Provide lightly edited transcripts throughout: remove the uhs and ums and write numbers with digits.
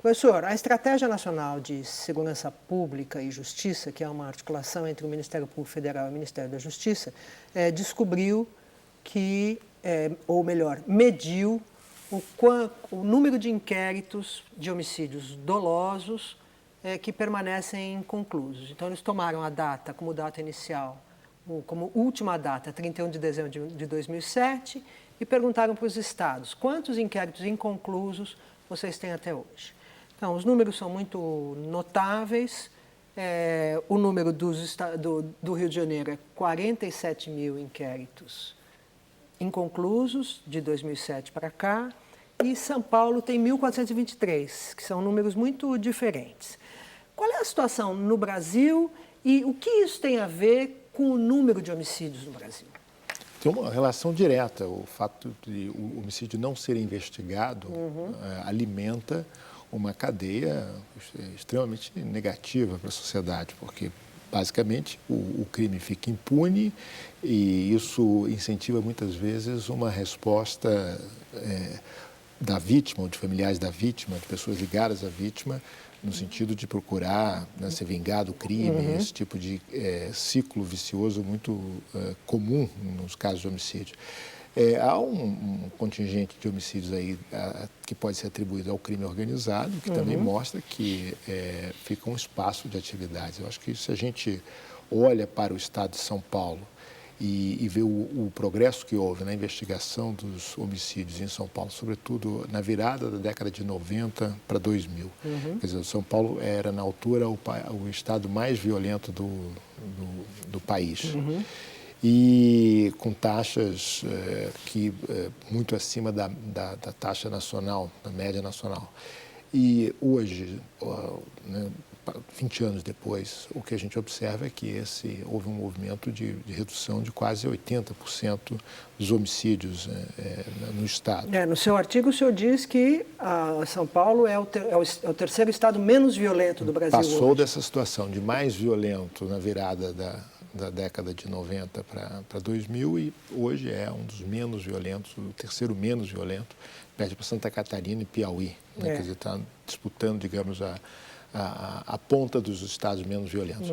Professor, a Estratégia Nacional de Segurança Pública e Justiça, que é uma articulação entre o Ministério Público Federal e o Ministério da Justiça, descobriu que, ou melhor, mediu o número de inquéritos de homicídios dolosos que permanecem inconclusos. Então, eles tomaram a data como data inicial, como última data, 31 de dezembro de 2007, e perguntaram para os estados quantos inquéritos inconclusos vocês têm até hoje. Então, os números são muito notáveis. O número do Rio de Janeiro é 47 mil inquéritos inconclusos, de 2007 para cá, e São Paulo tem 1.423, que são números muito diferentes. Qual é a situação no Brasil e o que isso tem a ver com o número de homicídios no Brasil? Tem uma relação direta. O fato de o homicídio não ser investigado alimenta uma cadeia extremamente negativa para a sociedade, porque, basicamente, o crime fica impune e isso incentiva, muitas vezes, uma resposta da vítima, ou de familiares da vítima, de pessoas ligadas à vítima, no sentido de procurar se vingar do crime, esse tipo de ciclo vicioso muito comum nos casos de homicídio. Há um contingente de homicídios aí que pode ser atribuído ao crime organizado, que também mostra que fica um espaço de atividades. Eu acho que se a gente olha para o estado de São Paulo e vê o progresso que houve na investigação dos homicídios em São Paulo, sobretudo na virada da década de 90 para 2000. Quer dizer, São Paulo era, na altura, o estado mais violento do país. E com taxas muito acima da taxa nacional, da média nacional. E hoje, 20 anos depois, o que a gente observa é que houve um movimento de redução de quase 80% dos homicídios no estado. No seu artigo, o senhor diz que São Paulo é o terceiro estado menos violento do Brasil Passou hoje. dessa situação de mais violento na virada da década de 90 para 2000 e hoje é um dos menos violentos, o terceiro menos violento, perde para Santa Catarina e Piauí. Quer dizer, está disputando, digamos, a ponta dos estados menos violentos.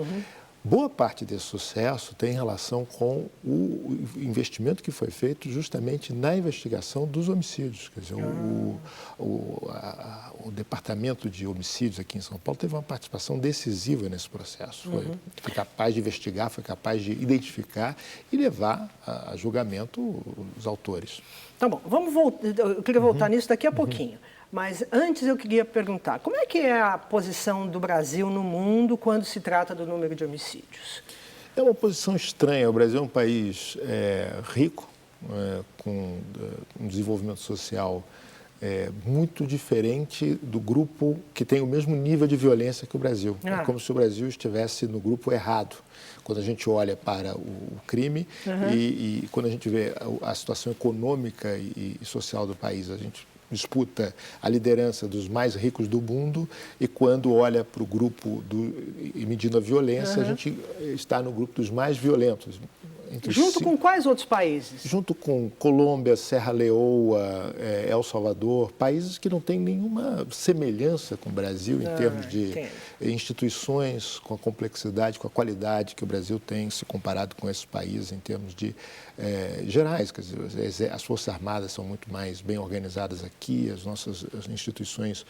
Boa parte desse sucesso tem relação com o investimento que foi feito justamente na investigação dos homicídios. Quer dizer, o Departamento de Homicídios aqui em São Paulo teve uma participação decisiva nesse processo. Foi capaz de investigar, foi capaz de identificar e levar a julgamento os autores. Tá bom, eu queria voltar nisso daqui a pouquinho. Mas antes eu queria perguntar, como é que é a posição do Brasil no mundo quando se trata do número de homicídios? É uma posição estranha. O Brasil é um país rico, com um desenvolvimento social muito diferente do grupo que tem o mesmo nível de violência que o Brasil. É como se o Brasil estivesse no grupo errado. Quando a gente olha para o crime e quando a gente vê a situação econômica e social do país, a gente disputa a liderança dos mais ricos do mundo e quando olha para o grupo e medindo a violência, a gente está no grupo dos mais violentos. Junto com quais outros países? Junto com Colômbia, Serra Leoa, El Salvador, países que não têm nenhuma semelhança com o Brasil em termos de instituições, com a complexidade, com a qualidade que o Brasil tem se comparado com esses países em termos de gerais. Quer dizer, as Forças Armadas são muito mais bem organizadas aqui, as nossas instituições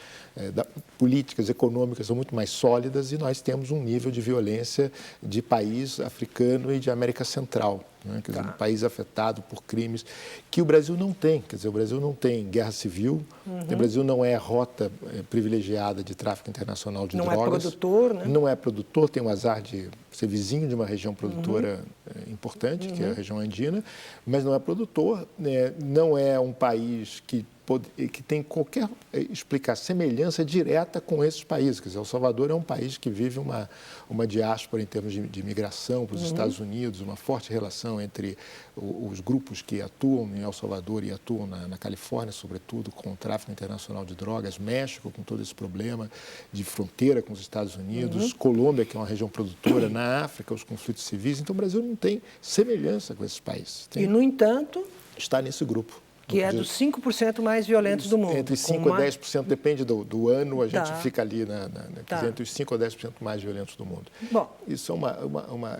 políticas, econômicas são muito mais sólidas e nós temos um nível de violência de país africano e de América Central. Quer dizer, um país afetado por crimes que o Brasil não tem. Quer dizer, o Brasil não tem guerra civil, o Brasil não é rota privilegiada de tráfico internacional de drogas. Não é produtor, né? Não é produtor, tem o azar de ser vizinho de uma região produtora importante, que é a região andina, mas não é produtor, não é um país que tem qualquer semelhança direta com esses países. Quer dizer, El Salvador é um país que vive uma diáspora em termos de imigração para os Estados Unidos, uma forte relação entre os grupos que atuam em El Salvador e atuam na Califórnia, sobretudo, com o tráfico internacional de drogas, México, com todo esse problema de fronteira com os Estados Unidos, Colômbia, que é uma região produtora, na África, os conflitos civis. Então, o Brasil não tem semelhança com esses países. E, no entanto... Está nesse grupo. Que é dos 5% mais violentos do mundo. Entre 5% e 10%, depende do ano, a gente fica ali entre os 5% a 10% mais violentos do mundo. Bom, isso é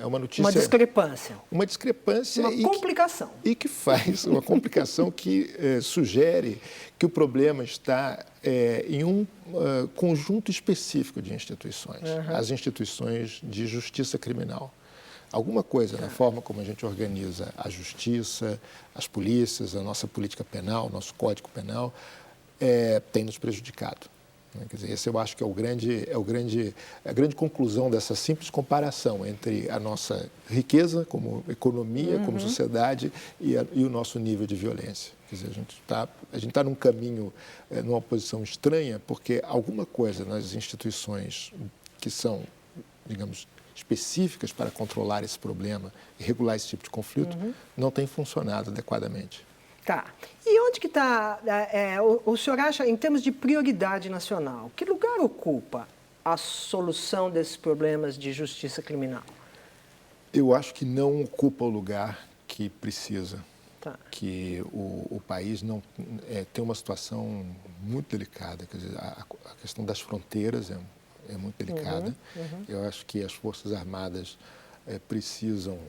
uma notícia... Uma discrepância. Uma discrepância. Uma complicação. E que faz uma complicação que sugere que o problema está em um conjunto específico de instituições, as instituições de justiça criminal. Alguma coisa na forma como a gente organiza a justiça, as polícias, a nossa política penal, o nosso código penal, tem nos prejudicado. Quer dizer, esse eu acho que a grande conclusão dessa simples comparação entre a nossa riqueza como economia, como sociedade e o nosso nível de violência. Quer dizer, a gente está num caminho, numa posição estranha, porque alguma coisa nas instituições que são, digamos, específicas para controlar esse problema e regular esse tipo de conflito não tem funcionado adequadamente. Tá. E onde que está, o senhor acha, em termos de prioridade nacional, que lugar ocupa a solução desses problemas de justiça criminal? Eu acho que não ocupa o lugar que precisa. Tá. Que o país não tem uma situação muito delicada. Quer dizer, a questão das fronteiras é muito delicada. Eu acho que as Forças Armadas precisam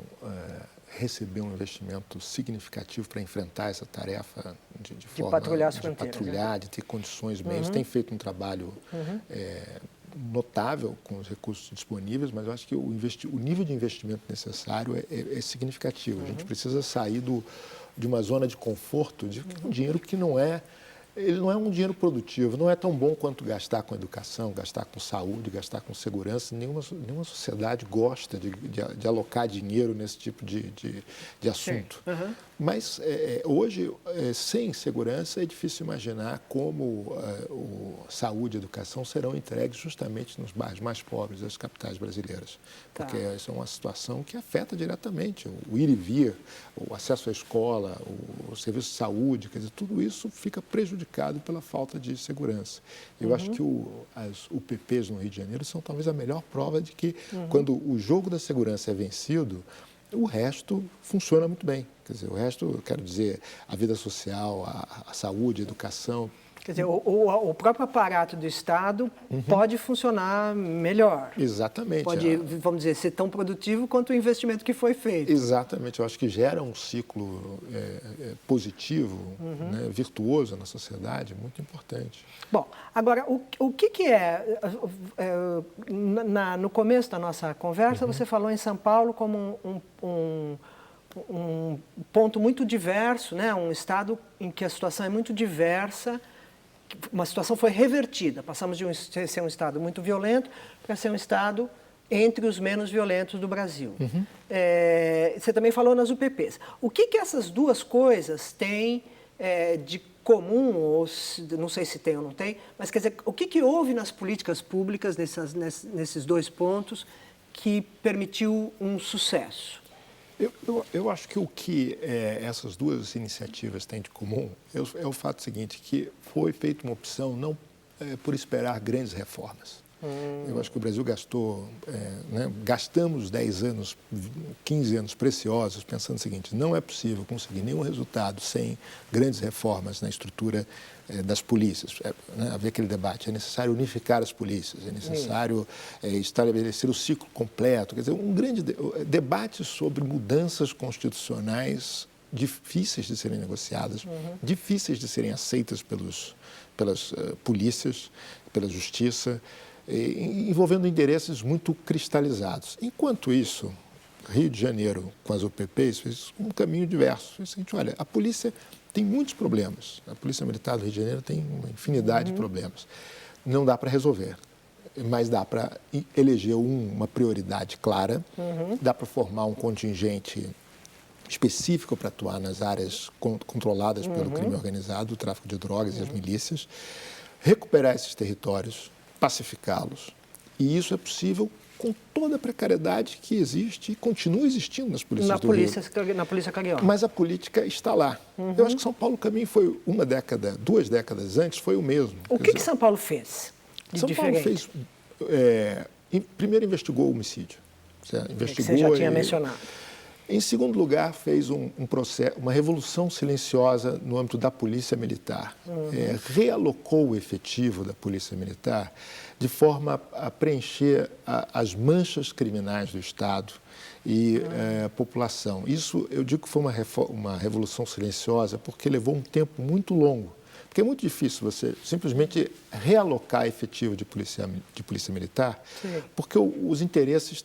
receber um investimento significativo para enfrentar essa tarefa de forma patrulhar as fronteiras, patrulhar, de ter condições meios. Tem feito um trabalho notável com os recursos disponíveis, mas eu acho que o nível de investimento necessário é significativo. A gente precisa sair de uma zona de conforto, de um dinheiro que ele não é um dinheiro produtivo, não é tão bom quanto gastar com educação, gastar com saúde, gastar com segurança. Nenhuma sociedade gosta de alocar dinheiro nesse tipo de assunto. Mas hoje, sem segurança, é difícil imaginar como saúde e educação serão entregues justamente nos bairros mais pobres das capitais brasileiras. Porque essa é uma situação que afeta diretamente o ir e vir, o acesso à escola, o serviço de saúde, quer dizer, tudo isso fica prejudicado pela falta de segurança. Eu acho que as UPPs no Rio de Janeiro são talvez a melhor prova de que quando o jogo da segurança é vencido, o resto funciona muito bem. Quer dizer, o resto, eu quero dizer, a vida social, a saúde, a educação. Quer dizer, o próprio aparato do Estado pode funcionar melhor. Exatamente. Pode, vamos dizer, ser tão produtivo quanto o investimento que foi feito. Exatamente. Eu acho que gera um ciclo positivo, né, virtuoso na sociedade, muito importante. Bom, agora, o que é... no começo da nossa conversa, você falou em São Paulo como um ponto muito diverso, né? Um estado em que a situação é muito diversa. Uma situação foi revertida. Passamos de ser um estado muito violento para ser um estado entre os menos violentos do Brasil. Você também falou nas UPPs. O que essas duas coisas têm de comum, ou não sei se tem ou não tem, mas quer dizer, o que houve nas políticas públicas nesses dois pontos que permitiu um sucesso? Eu acho que o que essas duas iniciativas têm de comum é o fato seguinte, que foi feita uma opção não por esperar grandes reformas. Eu acho que o Brasil gastamos 10 anos, 15 anos preciosos pensando o seguinte, não é possível conseguir nenhum resultado sem grandes reformas na estrutura das polícias. Havia aquele debate, é necessário unificar as polícias, é necessário estabelecer o ciclo completo, quer dizer, um grande debate sobre mudanças constitucionais difíceis de serem negociadas, difíceis de serem aceitas pelas polícias, pela justiça, envolvendo interesses muito cristalizados. Enquanto isso, Rio de Janeiro, com as UPPs, fez um caminho diverso. Fez o seguinte, olha, a polícia tem muitos problemas. A Polícia Militar do Rio de Janeiro tem uma infinidade de problemas. Não dá para resolver, mas dá para eleger uma prioridade clara, dá para formar um contingente específico para atuar nas áreas controladas pelo crime organizado, o tráfico de drogas e as milícias, recuperar esses territórios, pacificá-los. E isso é possível com toda a precariedade que existe e continua existindo nas polícias do Rio. Na Polícia Carioca. Mas a política está lá. Eu acho que São Paulo, o caminho foi 2 décadas antes, foi o mesmo. O que São Paulo fez de São diferente? Paulo fez... primeiro investigou o homicídio. Investigou, que você já tinha mencionado. Em segundo lugar, fez uma revolução silenciosa no âmbito da Polícia Militar. Realocou o efetivo da Polícia Militar de forma a preencher as manchas criminais do Estado e a população. Isso, eu digo que foi uma revolução silenciosa porque levou um tempo muito longo. Porque é muito difícil você simplesmente realocar efetivo de polícia militar, porque os interesses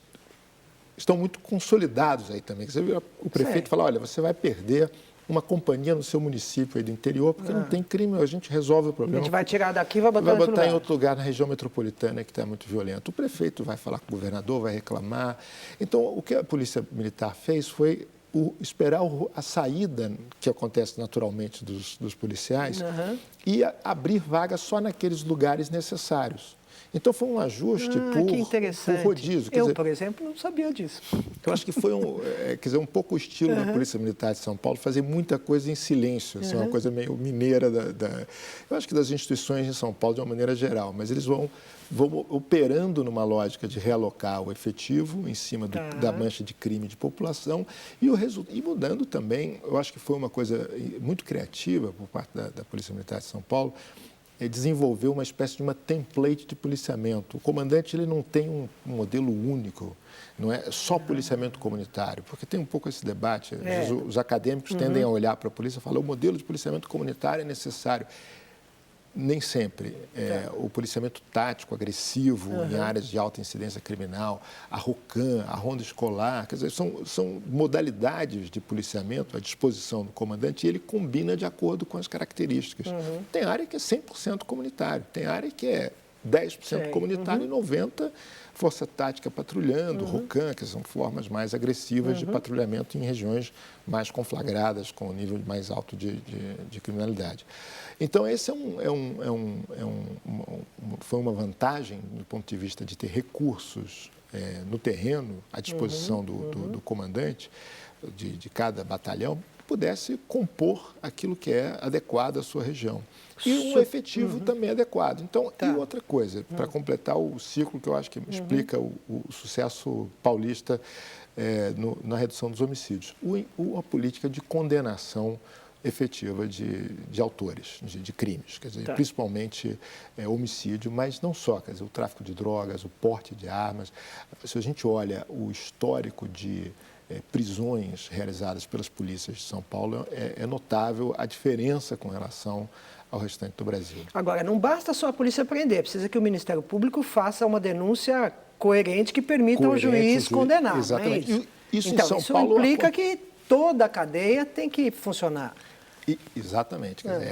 estão muito consolidados aí também. Você vê o prefeito falar, olha, você vai perder uma companhia no seu município aí do interior, porque não tem crime, a gente resolve o problema. A gente vai tirar daqui e vai botar em outro lugar, na região metropolitana, que está muito violento. O prefeito vai falar com o governador, vai reclamar. Então, o que a Polícia Militar fez foi esperar a saída, que acontece naturalmente dos policiais, e abrir vagas só naqueles lugares necessários. Então, foi um ajuste por rodízio. Por exemplo, não sabia disso. Eu acho que foi um pouco o estilo da Polícia Militar de São Paulo, fazer muita coisa em silêncio, assim, uma coisa meio mineira. Eu acho que das instituições em São Paulo, de uma maneira geral, mas eles vão operando numa lógica de realocar o efetivo em cima da mancha de crime de população e mudando também, eu acho que foi uma coisa muito criativa por parte da Polícia Militar de São Paulo, desenvolveu uma espécie de uma template de policiamento. O comandante ele não tem um modelo único, não é só policiamento comunitário, porque tem um pouco esse debate. Os acadêmicos tendem a olhar para a polícia e falar o modelo de policiamento comunitário é necessário. Nem sempre. O policiamento tático, agressivo, em áreas de alta incidência criminal, a ROCAM, a ronda escolar, quer dizer, são modalidades de policiamento à disposição do comandante e ele combina de acordo com as características. Tem área que é 100% comunitário, tem área que é 10% comunitário e 90% força tática patrulhando, ROCAM, que são formas mais agressivas de patrulhamento em regiões mais conflagradas, com um nível mais alto de criminalidade. Então, esse foi uma vantagem do ponto de vista de ter recursos no terreno à disposição do comandante de cada batalhão, que pudesse compor aquilo que é adequado à sua região. E um efetivo também adequado. Então, e outra coisa, para completar o ciclo que eu acho que explica o sucesso paulista na redução dos homicídios, a política de condenação efetiva de autores, de crimes, quer dizer, principalmente homicídio, mas não só, quer dizer, o tráfico de drogas, o porte de armas. Se a gente olha o histórico de prisões realizadas pelas polícias de São Paulo, é notável a diferença com relação ao restante do Brasil. Agora, não basta só a polícia prender, precisa que o Ministério Público faça uma denúncia coerente que permita ao juiz condenar. Exatamente. Não é isso? Então, Isso implica que toda a cadeia tem que funcionar. Exatamente. Quer dizer,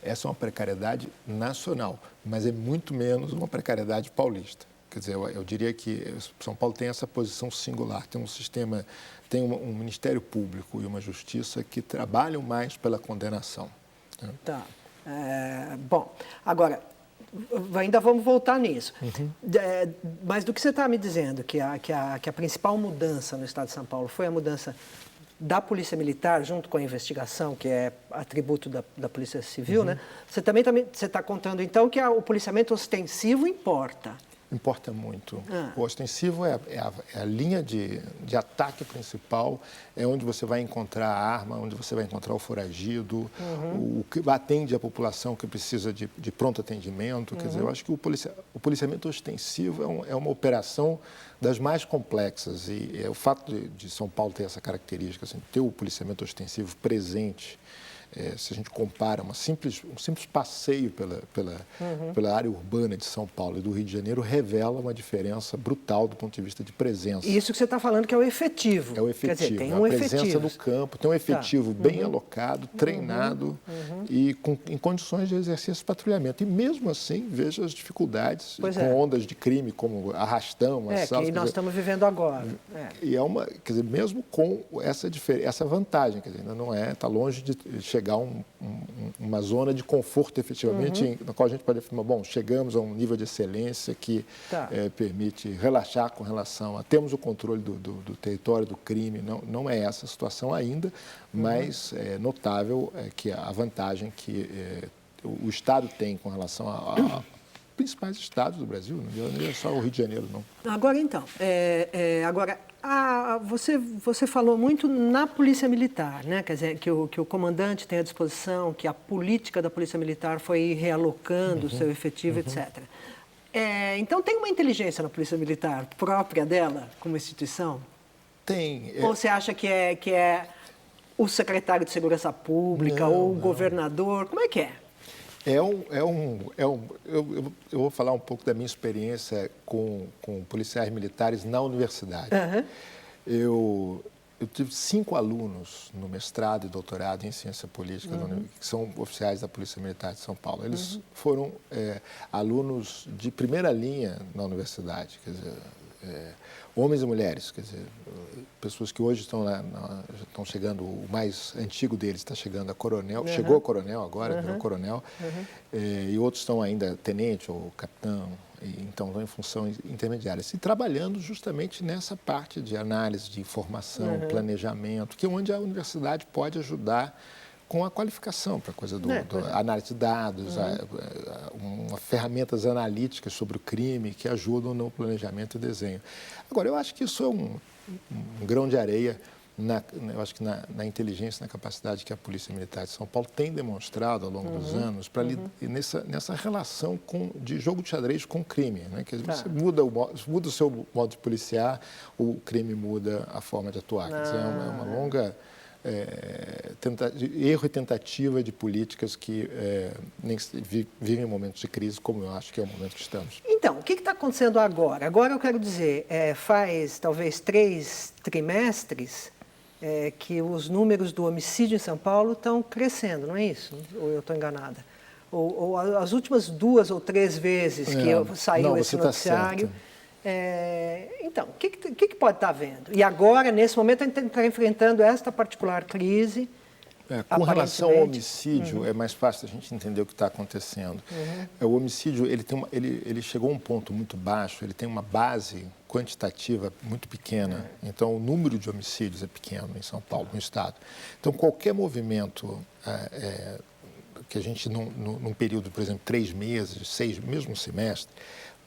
essa é uma precariedade nacional, mas é muito menos uma precariedade paulista. Quer dizer, eu diria que São Paulo tem essa posição singular, tem um sistema, tem um Ministério Público e uma Justiça que trabalham mais pela condenação. Né? Tá. Bom, agora, ainda vamos voltar nisso. Mas do que você está me dizendo, que a principal mudança no Estado de São Paulo foi a mudança da Polícia Militar, junto com a investigação, que é atributo da Polícia Civil, né? Você também está contando, então, que o policiamento ostensivo importa. Importa muito. O ostensivo é a linha de ataque principal, é onde você vai encontrar a arma, onde você vai encontrar o foragido, o que atende a população que precisa de pronto atendimento. Quer dizer, eu acho que o policiamento ostensivo é uma operação das mais complexas e o fato de São Paulo ter essa característica, assim, ter o policiamento ostensivo presente, se a gente compara um simples passeio pela área urbana de São Paulo e do Rio de Janeiro, revela uma diferença brutal do ponto de vista de presença. E isso que você está falando que é o efetivo. É o efetivo, quer dizer, tem um a presença no campo, tem um efetivo bem alocado, treinado e em condições de exercer esse patrulhamento. E mesmo assim, veja as dificuldades com ondas de crime, como arrastão, assalto. Que nós estamos vivendo agora. E quer dizer, mesmo com essa vantagem, quer dizer, ainda não está longe de chegar a uma zona de conforto efetivamente, na qual a gente pode afirmar, bom, chegamos a um nível de excelência que permite relaxar com relação a temos o controle do território do crime, não é essa a situação ainda, mas é notável que a vantagem que o Estado tem com relação principais estados do Brasil, não é só o Rio de Janeiro, não. Agora, então, você falou muito na Polícia Militar, né? Quer dizer, que o comandante tem à disposição, que a política da Polícia Militar foi ir realocando o seu efetivo, etc. Então, tem uma inteligência na Polícia Militar própria dela, como instituição? Tem. Ou você acha que é o secretário de Segurança Pública ou o governador? Como é que é? Eu vou falar um pouco da minha experiência com policiais militares na universidade. Eu tive 5 alunos no mestrado e doutorado em ciência política, que são oficiais da Polícia Militar de São Paulo. Eles foram alunos de primeira linha na universidade, quer dizer, homens e mulheres, quer dizer, pessoas que hoje estão estão chegando, o mais antigo deles está chegando a coronel, chegou a coronel agora, virou coronel, e outros estão ainda tenente ou capitão, então estão em função intermediária. E trabalhando justamente nessa parte de análise de informação, planejamento, que é onde a universidade pode ajudar com a qualificação para a coisa do análise de dados, ferramentas analíticas sobre o crime que ajudam no planejamento e desenho. Agora, eu acho que isso é um grão de areia, eu acho que na inteligência, na capacidade que a Polícia Militar de São Paulo tem demonstrado ao longo dos anos nessa relação de jogo de xadrez com o crime. Né? Quer dizer, você muda o seu modo de policiar, o crime muda a forma de atuar. Quer dizer, é uma longa... erro e tentativa de políticas que vivem momentos de crise, como eu acho que é o momento que estamos. Então, o que está acontecendo agora? Agora eu quero dizer, faz talvez 3 trimestres que os números do homicídio em São Paulo estão crescendo, não é isso? Ou eu estou enganada? Ou as últimas 2 ou 3 vezes que saiu esse noticiário... Tá certo. Então, o que pode estar havendo? E agora, nesse momento, a gente está enfrentando esta particular crise. Com relação ao homicídio, é mais fácil a gente entender o que está acontecendo. O homicídio, ele chegou a um ponto muito baixo, ele tem uma base quantitativa muito pequena. Então, o número de homicídios é pequeno em São Paulo, no estado. Então, qualquer movimento que a gente, num período, por exemplo, 3 meses, 6, mesmo semestre,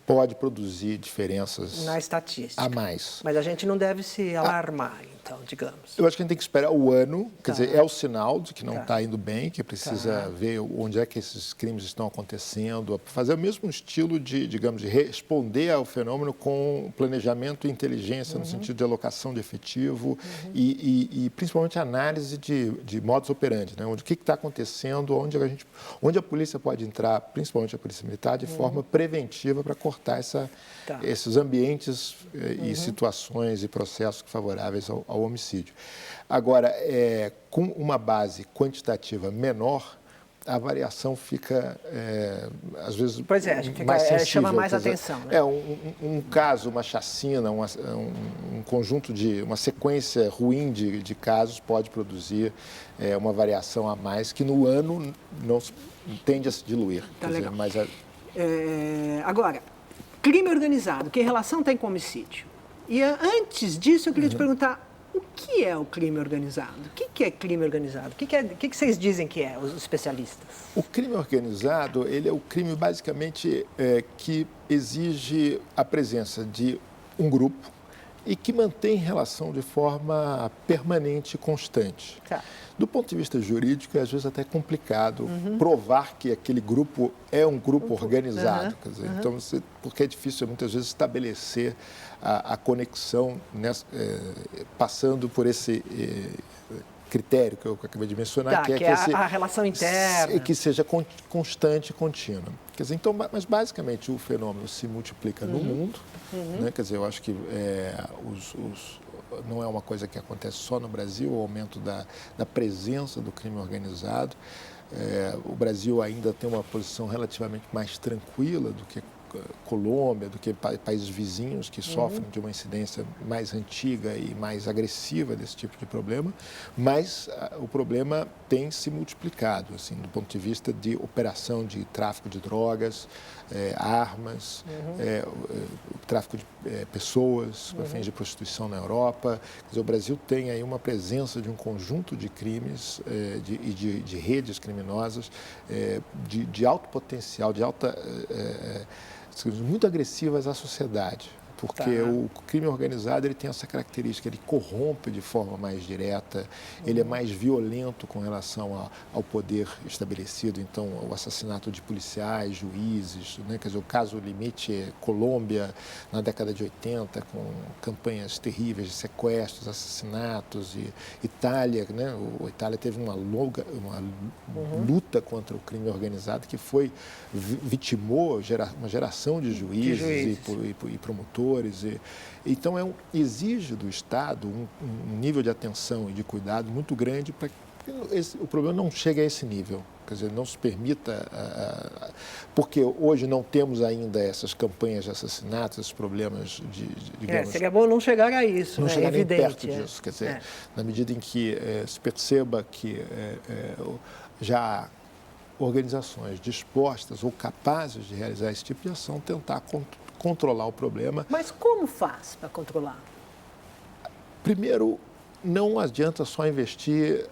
pode produzir diferenças na estatística a mais. Mas a gente não deve se alarmar, então, digamos. Eu acho que a gente tem que esperar o ano, quer dizer, é o sinal de que não está indo bem, que precisa ver onde é que esses crimes estão acontecendo, fazer o mesmo estilo de, digamos, de responder ao fenômeno com planejamento e inteligência no sentido de alocação de efetivo e principalmente análise de modus operandi, né? O que está acontecendo, onde a polícia pode entrar, principalmente a polícia militar, de forma preventiva para cortar esses ambientes e situações e processos favoráveis ao homicídio. Agora, com uma base quantitativa menor, a variação fica, às vezes, pois a gente mais sensível. Chama mais atenção. Né? Um caso, uma chacina, um conjunto uma sequência ruim de casos pode produzir uma variação a mais que no ano não tende a se diluir. Tá, legal. Agora, crime organizado, que relação tem com homicídio? E antes disso, eu queria te perguntar, o que é o crime organizado? O que é crime organizado? O que vocês dizem que é, os especialistas? O crime organizado, ele é o crime, basicamente, que exige a presença de um grupo e que mantém relação de forma permanente e constante. Tá. Do ponto de vista jurídico, é às vezes até complicado provar que aquele grupo é um grupo organizado. Quer dizer, então, porque é difícil muitas vezes estabelecer a conexão passando por esse critério que eu acabei de mencionar, que é a relação interna. Que seja constante e contínua. Quer dizer, então, mas basicamente o fenômeno se multiplica no mundo. Né? Quer dizer, eu acho que não é uma coisa que acontece só no Brasil, o aumento da presença do crime organizado. O Brasil ainda tem uma posição relativamente mais tranquila do que Colômbia, do que países vizinhos que sofrem de uma incidência mais antiga e mais agressiva desse tipo de problema, mas o problema tem se multiplicado, assim, do ponto de vista de operação de tráfico de drogas, armas, o tráfico de pessoas para fins de prostituição na Europa. Quer dizer, o Brasil tem aí uma presença de um conjunto de crimes de redes criminosas de alto potencial, muito agressivas à sociedade. Porque o crime organizado ele tem essa característica, ele corrompe de forma mais direta, ele é mais violento com relação ao poder estabelecido, então o assassinato de policiais, juízes, né? Quer dizer, o caso limite é Colômbia, na década de 80, com campanhas terríveis de sequestros, assassinatos, e Itália, né? A Itália teve uma luta contra o crime organizado que vitimou uma geração de juízes. E promotores. Então, exige do Estado um nível de atenção e de cuidado muito grande para que o problema não chegue a esse nível. Quer dizer, não se permita, porque hoje não temos ainda essas campanhas de assassinatos, esses problemas digamos... Seria bom não chegar a isso, não né? chegar nem Evidente, perto disso. Quer dizer, na medida em que se perceba que já há organizações dispostas ou capazes de realizar esse tipo de ação, tentar controlar o problema. Mas como faz para controlar? Primeiro, não adianta só investir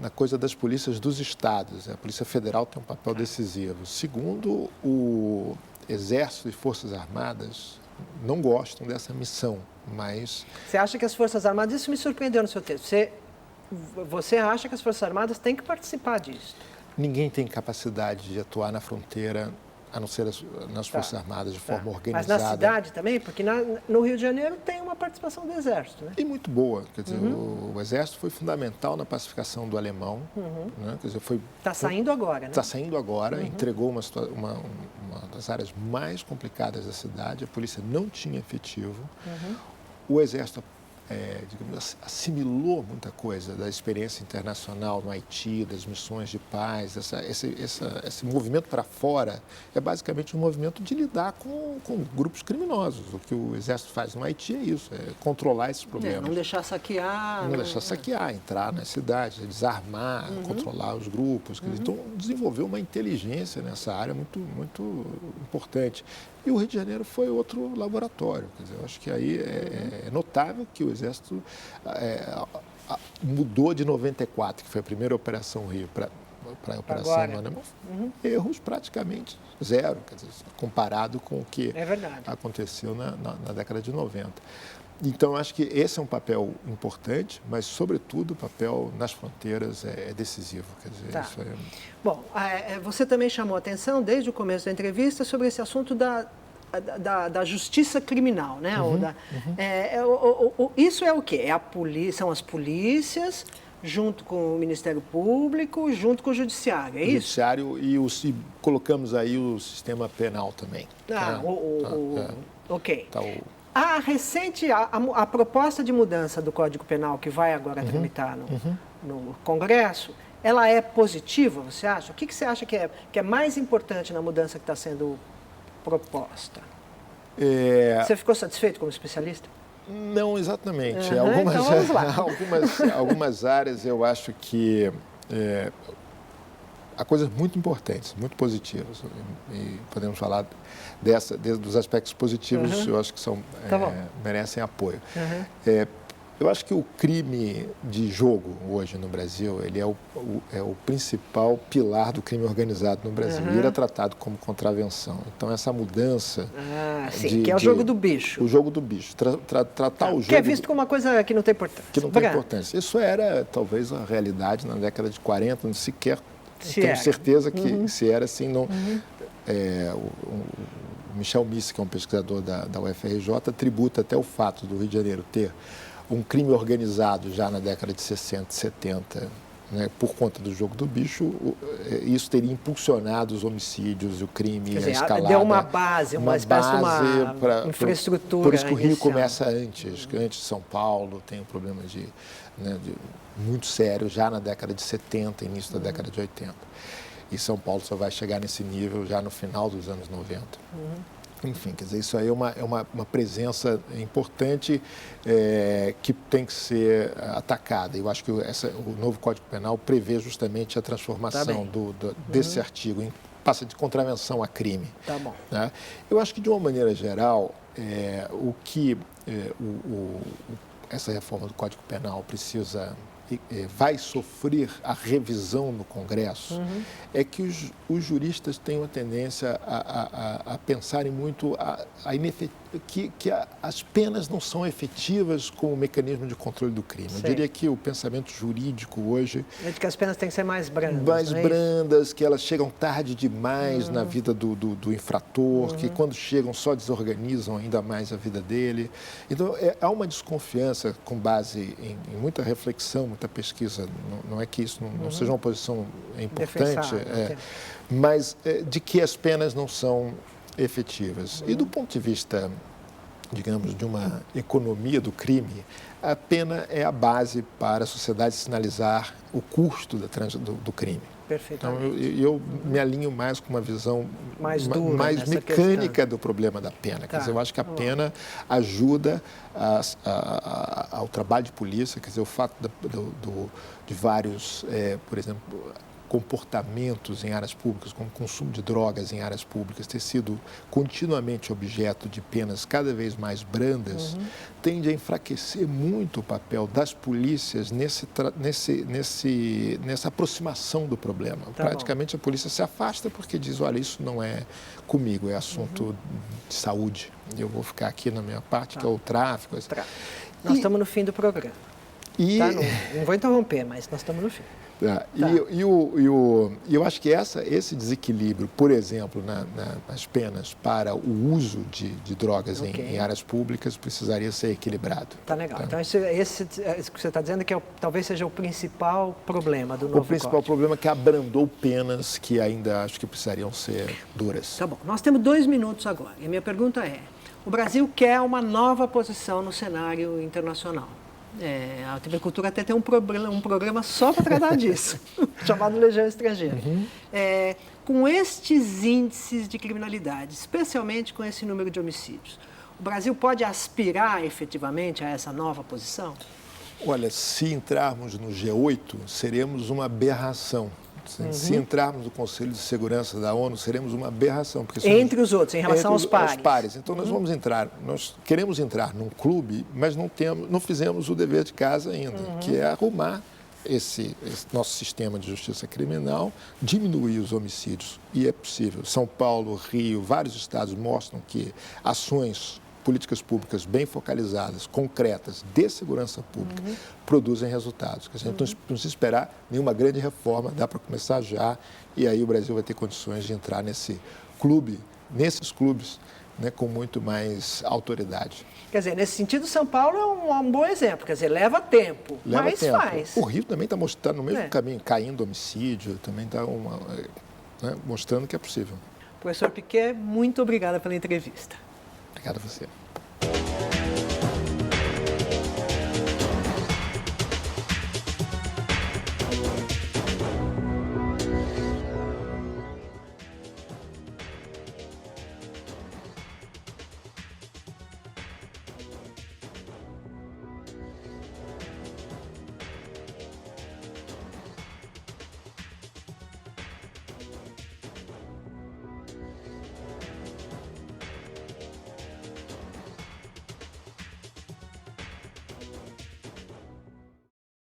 na coisa das polícias dos estados. A Polícia Federal tem um papel decisivo. Segundo, o Exército e Forças Armadas não gostam dessa missão, mas... Você acha que as Forças Armadas... Isso me surpreendeu no seu texto. Você acha que as Forças Armadas têm que participar disso? Ninguém tem capacidade de atuar na fronteira, a não ser nas Forças Armadas, de forma organizada. Mas na cidade também? Porque no Rio de Janeiro tem uma participação do Exército, né? E muito boa. Quer dizer, o Exército foi fundamental na pacificação do Alemão. Né? Quer dizer, está saindo agora, né? Está saindo agora, entregou uma das áreas mais complicadas da cidade. A polícia não tinha efetivo. O Exército digamos, assimilou muita coisa da experiência internacional no Haiti, das missões de paz. Esse movimento para fora é basicamente um movimento de lidar com grupos criminosos. O que o Exército faz no Haiti é isso, é controlar esses problemas. Não deixar saquear. Não deixar saquear, entrar nas cidades, desarmar, controlar os grupos. Então, desenvolveu uma inteligência nessa área muito, muito importante. E o Rio de Janeiro foi outro laboratório. Quer dizer, eu acho que aí é notável que o Exército mudou de 94, que foi a primeira Operação Rio, para a Operação Anônima. Erros praticamente zero, quer dizer, comparado com o que aconteceu na década de 90. Então, acho que esse é um papel importante, mas, sobretudo, o papel nas fronteiras é decisivo. Quer dizer, isso é... Bom, você também chamou a atenção, desde o começo da entrevista, sobre esse assunto da justiça criminal, né? Isso é o quê? São as polícias, junto com o Ministério Público, junto com o Judiciário, é isso? Judiciário e colocamos aí o sistema penal também. Ok. A proposta de mudança do Código Penal, que vai agora tramitar no Congresso, ela é positiva, você acha? O que você acha que é mais importante na mudança que está sendo proposta? Você ficou satisfeito como especialista? Não exatamente. Então vamos lá. Algumas áreas eu acho que há coisas muito importantes, muito positivas. E podemos falar dos aspectos positivos, eu acho que merecem apoio. Eu acho que o crime de jogo hoje no Brasil, ele é o principal pilar do crime organizado no Brasil. E ele é tratado como contravenção. Então, essa mudança... que é o jogo do bicho. O jogo do bicho. Tratar o jogo... Que é visto como uma coisa que não tem importância. Que não tem importância. Isso era, talvez, a realidade na década de 40, não sequer... Tenho certeza que se era assim, não... O Michel Misse, que é um pesquisador da UFRJ, tributa até o fato do Rio de Janeiro ter um crime organizado já na década de 60 e 70, né, por conta do jogo do bicho. Isso teria impulsionado os homicídios, o crime, a escalada. Deu uma base, uma espécie de uma infraestrutura. Por isso que o Rio começa antes de São Paulo, tem um problema muito sério já na década de 70, início da década de 80. E São Paulo só vai chegar nesse nível já no final dos anos 90. Enfim, quer dizer, isso aí é uma presença importante que tem que ser atacada. Eu acho que o novo Código Penal prevê justamente a transformação desse artigo em passa de contravenção a crime. Tá bom. Né? Eu acho que, de uma maneira geral, essa reforma do Código Penal vai sofrer a revisão no Congresso, é que os juristas têm uma tendência a pensarem muito que as penas não são efetivas como mecanismo de controle do crime. Eu diria que o pensamento jurídico hoje... É de que as penas têm que ser mais brandas. Mais brandas, que elas chegam tarde demais na vida do infrator, que quando chegam só desorganizam ainda mais a vida dele. Então, há uma desconfiança com base em muita reflexão, muita pesquisa. Não é que isso não seja uma posição importante, mas de que as penas não são efetivas. E do ponto de vista, digamos, de uma economia do crime, a pena é a base para a sociedade sinalizar o custo do crime. Perfeitamente. Então, eu me alinho mais com uma visão mais dura, mais mecânica do problema da pena. Quer dizer, eu acho que a pena ajuda ao trabalho de polícia, quer dizer, o fato de vários, por exemplo, comportamentos em áreas públicas, como consumo de drogas em áreas públicas, ter sido continuamente objeto de penas cada vez mais brandas, tende a enfraquecer muito o papel das polícias nessa aproximação do problema. Praticamente a polícia se afasta porque diz, olha, isso não é comigo, é assunto de saúde. Eu vou ficar aqui na minha parte, que é o tráfico. Nós estamos no fim do programa. Não vou interromper, mas nós estamos no fim. E eu acho que esse desequilíbrio, por exemplo, nas penas para o uso de drogas em áreas públicas precisaria ser equilibrado. Tá legal. Então, esse que você está dizendo que talvez seja o principal problema do novo Código. O principal problema é que abrandou penas que ainda acho que precisariam ser duras. Tá bom. Nós temos 2 minutos agora. E a minha pergunta é, o Brasil quer uma nova posição no cenário internacional. A TV Cultura até tem um programa só para tratar disso, chamado Legião Estrangeira. Com estes índices de criminalidade, especialmente com esse número de homicídios, o Brasil pode aspirar efetivamente a essa nova posição? Olha, se entrarmos no G8, seremos uma aberração. Se entrarmos no Conselho de Segurança da ONU, seremos uma aberração. Porque entre os outros, em relação aos pares. Então, nós queremos entrar num clube, mas não fizemos o dever de casa ainda, que é arrumar esse nosso sistema de justiça criminal, diminuir os homicídios. E é possível. São Paulo, Rio, vários estados mostram que ações, políticas públicas bem focalizadas, concretas, de segurança pública, produzem resultados. A gente não precisa esperar nenhuma grande reforma, dá para começar já, e aí o Brasil vai ter condições de entrar nesses clubes, né, com muito mais autoridade. Quer dizer, nesse sentido, São Paulo é um bom exemplo, quer dizer, leva tempo, mas faz. O Rio também está no mesmo caminho, caindo homicídio, também está mostrando que é possível. Professor Piquet, muito obrigada pela entrevista. Obrigado a você.